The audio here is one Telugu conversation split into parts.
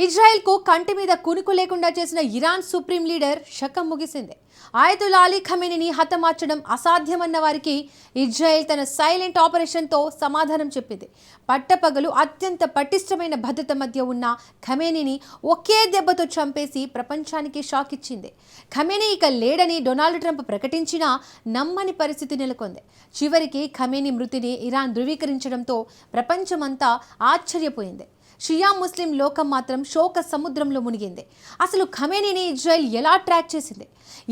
ఇజ్రాయెల్కు కంటి మీద కునుకు లేకుండా చేసిన ఇరాన్ సుప్రీం లీడర్ శకం ముగిసింది. ఆయతుల్లా అలీ ఖమేనీని హతమార్చడం అసాధ్యమన్న వారికి ఇజ్రాయెల్ తన సైలెంట్ ఆపరేషన్తో సమాధానం చెప్పింది. పట్టపగలు అత్యంత పటిష్టమైన భద్రత మధ్య ఉన్న ఖమేనీని ఒకే దెబ్బతో చంపేసి ప్రపంచానికి షాక్ ఇచ్చింది. ఖమేనీ ఇక లేడని డొనాల్డ్ ట్రంప్ ప్రకటించినా నమ్మని పరిస్థితి నెలకొంది. చివరికి ఖమేనీ మృతిని ఇరాన్ ధృవీకరించడంతో ప్రపంచమంతా ఆశ్చర్యపోయింది. షియా ముస్లిం లోకం మాత్రం శోక సముద్రంలో మునిగింది. అసలు ఖమేనీని ఇజ్రాయెల్ ఎలా ట్రాక్ చేసింది?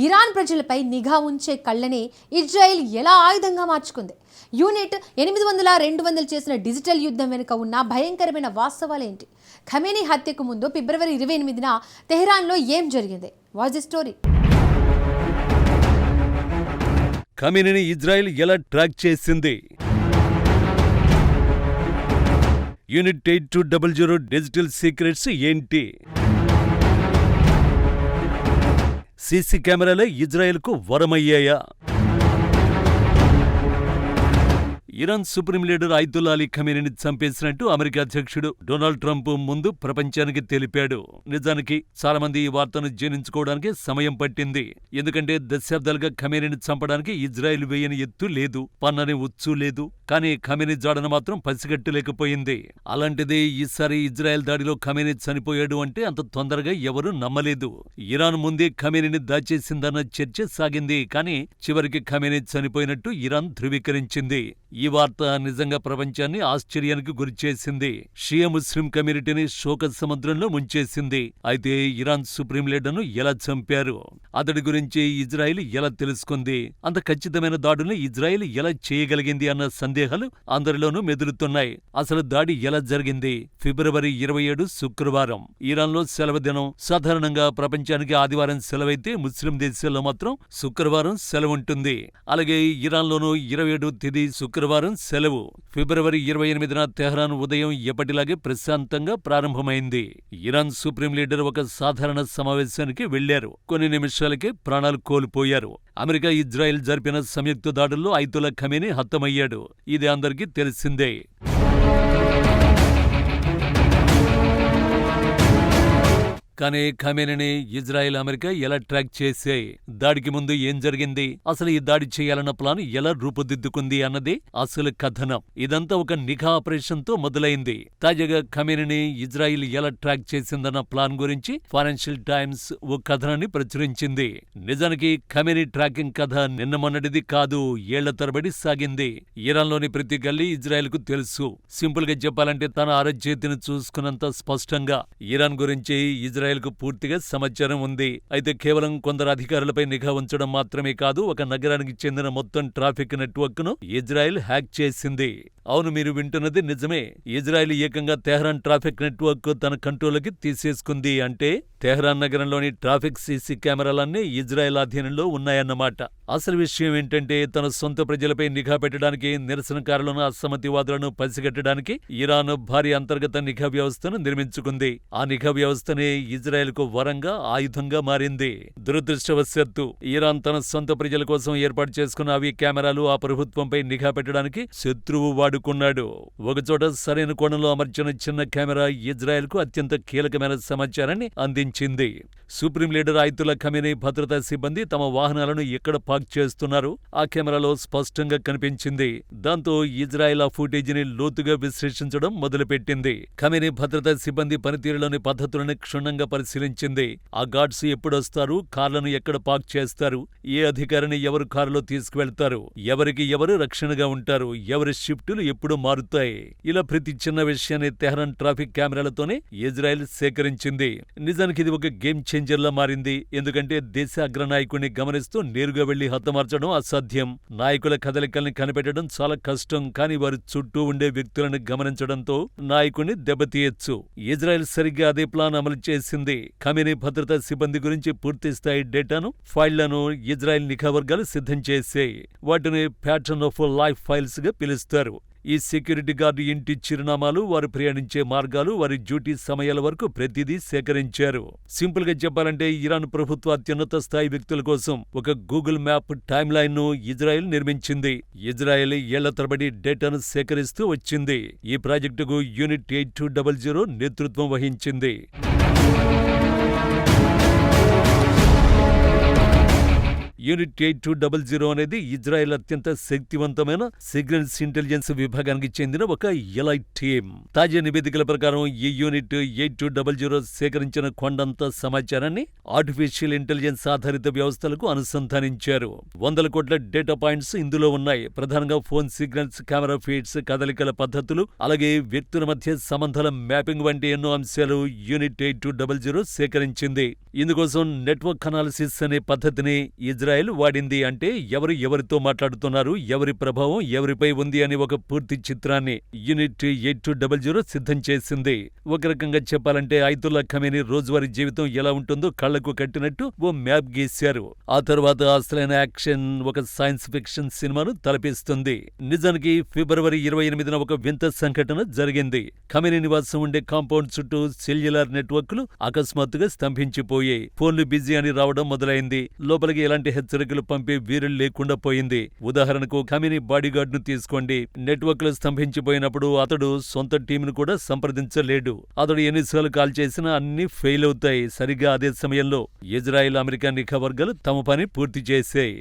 ఇరాన్ ప్రజలపై నిఘా ఉంచే కళ్ళని ఇజ్రాయెల్ ఎలా ఆయుధంగా మార్చుకుంది? యూనిట్ 800-200 చేసిన డిజిటల్ యుద్ధం వెనుక ఉన్న భయంకరమైన వాస్తవాలేంటి? ఖమేనీ హత్యకు ముందు ఫిబ్రవరి 28న తెహ్రాన్లో ఏం జరిగింది? Watch the story. ఖమేనీని ఇజ్రాయెల్ ఎలా ట్రాక్ చేసింది? యూనిట్ 8200 డిజిటల్ సీక్రెట్స్ ఏంటి? సీసీ కెమెరాలే ఇజ్రాయెల్కు వరమయ్యాయా? Iran supreme leader Ayatollah Ali ఖమేనీని చంపేసినట్టు అమెరికా అధ్యక్షుడు డొనాల్డ్ ట్రంప్ ముందు ప్రపంచానికి తెలిపాడు. నిజానికి చాలా మంది ఈ వార్తను జీర్ణించుకోవడానికి సమయం పట్టింది. ఎందుకంటే దశాబ్దాలుగా ఖమేనీని చంపడానికి ఇజ్రాయెల్ వేయని ఎత్తు లేదు, పన్నని ఉచ్చు లేదు. కానీ ఖమేనీ జాడను మాత్రం పసిగట్టలేకపోయింది. అలాంటిది ఈసారి ఇజ్రాయెల్ దాడిలో ఖమేనీ చనిపోయాడు అంటే అంత తొందరగా ఎవరూ నమ్మలేదు. ఇరాన్ ముందే ఖమేనీని దాచేసిందన్న చర్చ సాగింది. కానీ చివరికి ఖమేనీ చనిపోయినట్టు ఇరాన్ ధృవీకరించింది. ఈ వార్త నిజంగా ప్రపంచాన్ని ఆశ్చర్యానికి గురిచేసింది. షియా ముస్లిం కమ్యూనిటీని శోక సముద్రంలో ముంచేసింది. అయితే ఇరాన్ సుప్రీం లీడర్ను ఎలా చంపారు? అతడి గురించి ఇజ్రాయెల్ ఎలా తెలుసుకుంది? అంత ఖచ్చితమైన దాడుని ఇజ్రాయెల్ ఎలా చేయగలిగింది అన్న సందేహాలు అందరిలోనూ మెదులుతున్నాయి. అసలు దాడి ఎలా జరిగింది? ఫిబ్రవరి 27 శుక్రవారం ఇరాన్లో సెలవు దినం. సాధారణంగా ప్రపంచానికి ఆదివారం సెలవైతే ముస్లిం దేశాల్లో మాత్రం శుక్రవారం సెలవుంటుంది. అలాగే ఇరాన్లోనూ 27వ తేదీ శుక్రవారం సెలవు. ఫిబ్రవరి 28న తెహ్రాన్ ఉదయం ఎప్పటిలాగే ప్రశాంతంగా ప్రారంభమైంది. ఇరాన్ సుప్రీం లీడర్ ఒక సాధారణ సమావేశానికి వెళ్లారు. కొన్ని నిమిషాలకే ప్రాణాలు కోల్పోయారు. అమెరికా ఇజ్రాయెల్ జరిపిన సంయుక్త దాడుల్లో ఆయతుల్లా ఖమేనీ హతమయ్యాడు. ఇది అందరికీ తెలిసిందే. కానీ ఖమేనీని ఇజ్రాయెల్, అమెరికా ఎలా ట్రాక్ చేశాయి? దాడికి ముందు ఏం జరిగింది? అసలు ఈ దాడి చేయాలన్న ప్లాన్ ఎలా రూపుదిద్దుకుంది అన్నదే అసలు కథనం. ఇదంతా ఒక నిఘా ఆపరేషన్ తో మొదలైంది. తాజాగా ఖమేనీని ఇజ్రాయెల్ ఎలా ట్రాక్ చేసిందన్న ప్లాన్ గురించి ఫైనాన్షియల్ టైమ్స్ ఓ కథనాన్ని ప్రచురించింది. నిజానికి ఖమేనీ ట్రాకింగ్ కథ నిన్న మొన్నటిది కాదు, ఏళ్ల తరబడి సాగింది. ఇరాన్లోని ప్రతి గల్లీ ఇజ్రాయెల్ కు తెలుసు. సింపుల్ గా చెప్పాలంటే తన అరచేతిని చూసుకున్నంత స్పష్టంగా ఇరాన్ గురించి ఇజ్రాయెల్ కు పూర్తిగా సమాచారం ఉంది. అయితే కేవలం కొందరు అధికారులపై నిఘా ఉంచడం మాత్రమే కాదు, ఒక నగరానికి చెందిన మొత్తం ట్రాఫిక్ నెట్వర్క్ ను ఇజ్రాయెల్ హ్యాక్ చేసింది. అవును, మీరు వింటున్నది నిజమే. ఇజ్రాయెల్ ఏకంగా తెహ్రాన్ ట్రాఫిక్ నెట్వర్క్ తన కంట్రోల్కి తీసేసుకుంది. అంటే తెహ్రాన్ నగరంలోని ట్రాఫిక్ సీసీ కెమెరాలన్నీ ఇజ్రాయెల్ అధీనంలో ఉన్నాయన్నమాట. అసలు విషయం ఏంటంటే తన సొంత ప్రజలపై నిఘా పెట్టడానికి, నిరసనకారులను, అసమ్మతివాదులను పసిగట్టడానికి ఇరాన్ భారీ అంతర్గత నిఘా వ్యవస్థను నిర్మించుకుంది. ఆ నిఘా వ్యవస్థనే ఇజ్రాయెల్ కు వరంగా, ఆయుధంగా మారింది. దురదృష్టవశాత్తు ఇరాన్ తన సొంత ప్రజల కోసం ఏర్పాటు చేసుకున్న అవి కెమెరాలు ఆ ప్రభుత్వంపై నిఘా పెట్టడానికి శత్రువు వాడుకున్నాడు. ఒకచోట సరైన కోణంలో అమర్చిన చిన్న కెమెరా ఇజ్రాయెల్ కు అత్యంత కీలకమైన సమాచారాన్ని అందించింది. సుప్రీం లీడర్ ఆయతుల్లా ఖమేనీ భద్రతా సిబ్బంది తమ వాహనాలను ఎక్కడ పార్క్ చేస్తున్నారు ఆ కెమెరాలో స్పష్టంగా కనిపించింది. దాంతో ఇజ్రాయెల్ ఆ ఫుటేజీని లోతుగా విశ్లేషించడం మొదలుపెట్టింది. ఖమేనీ భద్రతా సిబ్బంది పనితీరులోని పద్ధతులను క్షుణ్ణంగా పరిశీలించింది. ఆ గార్డ్స్ ఎప్పుడొస్తారు, కార్లను ఎక్కడ పార్క్ చేస్తారు, ఏ అధికారిని ఎవరు కారులో తీసుకువెళ్తారు, ఎవరికి ఎవరు రక్షణగా ఉంటారు, ఎవరి షిఫ్టులు ఎప్పుడు మారుతాయి, ఇలా ప్రతి చిన్న విషయాన్ని తెహ్రాన్ ట్రాఫిక్ కెమెరాలతోనే ఇజ్రాయెల్ సేకరించింది. నిజానికి ఇది ఒక గేమ్ చేంజర్లా మారింది. ఎందుకంటే దేశ అగ్రనాయకుడిని గమనిస్తూ నేరుగా వెళ్లి హతమార్చడం అసాధ్యం. నాయకుల కదలికల్ని కనిపెట్టడం చాలా కష్టం. కానీ వారి చుట్టూ ఉండే వ్యక్తులను గమనించడంతో నాయకుడిని దెబ్బతీయొచ్చు. ఇజ్రాయెల్ సరిగ్గా అదే ప్లాన్ అమలు చేసింది. ఖమేనీ భద్రతా సిబ్బంది గురించి పూర్తిస్థాయి డేటాను, ఫైళ్లను ఇజ్రాయెల్ నిఘా వర్గాలు సిద్ధం చేశాయి. వాటిని ప్యాటర్న్ ఆఫ్ లైఫ్ ఫైల్స్ గా పిలుస్తారు. ఈ సెక్యూరిటీ గార్డు ఇంటి చిరునామాలు, వారు ప్రయాణించే మార్గాలు, వారి డ్యూటీ సమయాల వరకు ప్రతిదీ సేకరించారు. సింపుల్ గా చెప్పాలంటే ఇరాన్ ప్రభుత్వ అత్యున్నత స్థాయి వ్యక్తుల కోసం ఒక గూగుల్ మ్యాప్ టైమ్ లైన్ ను ఇజ్రాయెల్ నిర్మించింది. ఇజ్రాయెల్ ఏళ్ల తరబడి డేటాను సేకరిస్తూ వచ్చింది. ఈ ప్రాజెక్టుకు యూనిట్ 8200 నేతృత్వం వహించింది. యూనిట్ 8200 అనేది ఇజ్రాయెల్ అత్యంత శక్తివంతమైన సిగ్నల్స్ ఇంటెలిజెన్స్ విభాగానికి చెందిన ఒక ఎలైట్ టీం. తాజా నివేదికల ప్రకారం ఈ యూనిట్ 8200 సేకరించిన కొండంత సమాచారాన్ని ఆర్టిఫిషియల్ ఇంటెలిజెన్స్ ఆధారిత వ్యవస్థలకు అనుసంధానించారు. 100 కోట్ల డేటా పాయింట్స్ ఇందులో ఉన్నాయి. ప్రధానంగా ఫోన్ సిగ్నల్స్, కెమెరా ఫీడ్స్, కదలికల పద్ధతులు, అలాగే వ్యక్తుల మధ్య సంబంధాల మ్యాపింగ్ వంటి ఎన్నో అంశాలు యూనిట్ 8200 సేకరించింది. ఇందుకోసం నెట్వర్క్ అనాలిసిస్ అనే పద్ధతిని ఇజ్రాయెల్ వాడింది. అంటే ఎవరితో మాట్లాడుతున్నారు, ఎవరి ప్రభావం ఎవరిపై ఉంది అని ఒక పూర్తి చిత్రాన్ని యూనిట్ 8200 సిద్ధం చేసింది. ఒక రకంగా చెప్పాలంటే అయతుల్లా ఖమేనీ రోజువారీ జీవితం ఎలా ఉంటుందో కళ్లకు కట్టినట్టు ఓ మ్యాప్ గీశారు. ఆ తర్వాత అసలైన యాక్షన్ ఒక సైన్స్ ఫిక్షన్ సినిమాను తలపిస్తుంది. నిజానికి ఫిబ్రవరి 28న ఒక వింత సంఘటన జరిగింది. ఖమేనీ నివాసం ఉండే కాంపౌండ్ చుట్టూ సెల్యులార్ నెట్వర్క్లు అకస్మాత్తుగా స్తంభించిపోయాయి. ఫోన్లు బిజీ అని రావడం మొదలైంది. లోపలికి ఎలాంటి హెచ్చరికలు పంపే వీరులు లేకుండా పోయింది. ఉదాహరణకు ఖమేనీ బాడీగార్డ్ ను తీసుకోండి. నెట్వర్క్లు స్తంభించిపోయినప్పుడు అతడు సొంత టీంను కూడా సంప్రదించలేడు. అతడు ఎన్నిసార్లు కాల్ చేసినా అన్ని ఫెయిల్ అవుతాయి. సరిగ్గా అదే సమయంలో ఇజ్రాయెల్, అమెరికా నిఘా వర్గాలు తమ పని పూర్తి చేశాయి.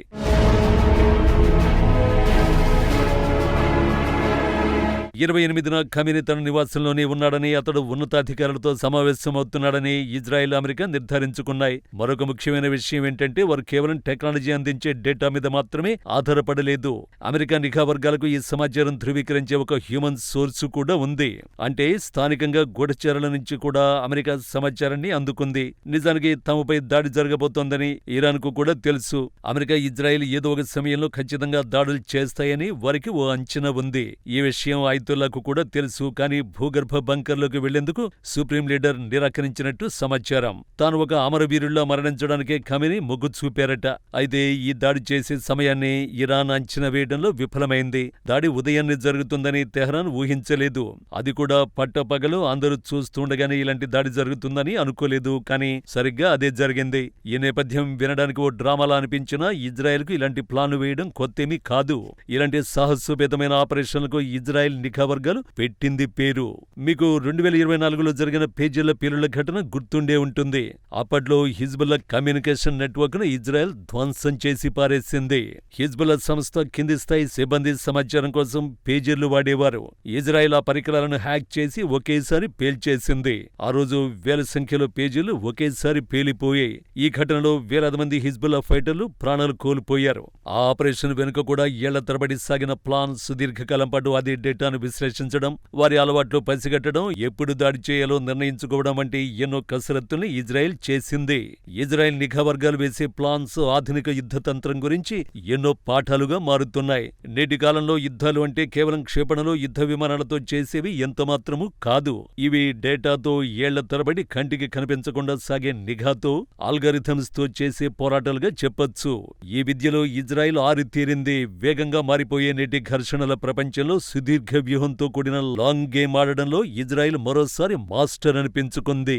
28న ఖమేనీ తన నివాసంలోనే ఉన్నాడని, అతడు ఉన్నతాధికారులతో సమావేశమవుతున్నాడని ఇజ్రాయెల్, అమెరికా నిర్ధారించుకున్నాయి. మరొక ముఖ్యమైన విషయం ఏంటంటే వారు కేవలం టెక్నాలజీ అందించే డేటా మీద మాత్రమే ఆధారపడలేదు. అమెరికా నిఘా వర్గాలకు ఈ సమాచారం ధృవీకరించే ఒక హ్యూమన్ సోర్స్ కూడా ఉంది. అంటే స్థానికంగా గూఢచారుల నుంచి కూడా అమెరికా సమాచారాన్ని అందుకుంది. నిజానికి తమపై దాడి జరగబోతోందని ఇరాన్కు కూడా తెలుసు. అమెరికా, ఇజ్రాయెల్ ఏదో ఒక సమయంలో ఖచ్చితంగా దాడులు చేస్తాయని వారికి ఓ అంచనా ఉంది. ఈ విషయం అయతుల్లాకు కూడా తెలుసు. కానీ భూగర్భ బంకర్లోకి వెళ్లేందుకు సుప్రీం లీడర్ నిరాకరించినట్టు సమాచారం. తాను ఒక అమరవీరుల్లా మరణించడానికే ఖమేనీ మొగ్గు చూపారట. అయితే ఈ దాడి చేసే సమయాన్ని ఇరాన్ అంచనా వేయడంలో విఫలమైంది. దాడి ఉదయాన్నే జరుగుతుందని తెహ్రాన్ ఊహించలేదు. అది కూడా పట్టపగలు అందరూ చూస్తుండగానే ఇలాంటి దాడి జరుగుతుందని అనుకోలేదు. కానీ సరిగ్గా అదే జరిగింది. ఈ నేపథ్యం వినడానికి ఓ డ్రామాలా అనిపించినా ఇజ్రాయెల్కు ఇలాంటి ప్లాన్లు వేయడం కొత్తేమీ కాదు. ఇలాంటి సాహసోపేతమైన ఆపరేషన్లకు ఇజ్రాయెల్ నిఘా వర్గాలు పెట్టింది పేరు. మీకు 2024లో జరిగిన పేజీల పేలుళ్ల ఘటన గుర్తుండే ఉంటుంది. అప్పట్లో హిజ్బుల్లా కమ్యూనికేషన్ నెట్వర్క్ ను ఇజ్రాయెల్ ధ్వంసం చేసి పారేసింది. హిజ్బుల్లా సంస్థ కింది స్థాయి సిబ్బంది సమాచారం కోసం పేజీలు వాడేవారు. ఇజ్రాయెల్ ఆ పరికరాలను హ్యాక్ చేసి ఒకేసారి పేల్చేసింది. ఆ రోజు వేల సంఖ్యలో పేజీలు ఒకేసారి పేలిపోయాయి. ఈ ఘటనలో వేలాది మంది హిజ్బుల్లా ఫైటర్లు ప్రాణాలు కోల్పోయారు. ఆ ఆపరేషన్ వెనుక కూడా ఏళ్ల తరబడి సాగిన ప్లాన్, సుదీర్ఘకాలం పాటు అదే డేటాను విశ్లేషించడం, వారి అలవాట్లు పసిగట్టడం, ఎప్పుడు దాడి చేయాలో నిర్ణయించుకోవడం వంటి ఎన్నో కసరత్తుల్ని ఇజ్రాయెల్ చేసింది. ఇజ్రాయెల్ నిఘా వర్గాలు వేసే ప్లాన్స్ ఆధునిక యుద్ధ తంత్రం గురించి ఎన్నో పాఠాలుగా మారుతున్నాయి. నేటి కాలంలో యుద్ధాలు అంటే కేవలం క్షేపణలు, యుద్ధ విమానాలతో చేసేవి ఎంతమాత్రమూ కాదు. ఇవి డేటాతో, ఏళ్ల తరబడి కంటికి కనిపించకుండా సాగే నిఘాతో, ఆల్గారిథమ్స్ తో చేసే పోరాటాలుగా చెప్పొచ్చు. ఈ విద్యలో ఇజ్రాయెల్ ఆరితేరింది. వేగంగా మారిపోయే నేటి ఘర్షణల ప్రపంచంలో సుదీర్ఘ వ్యూహంతో కూడిన లాంగ్ గేమ్ ఆడడంలో ఇజ్రాయెల్ మరోసారి మాస్టర్ అనిపించుకుంది.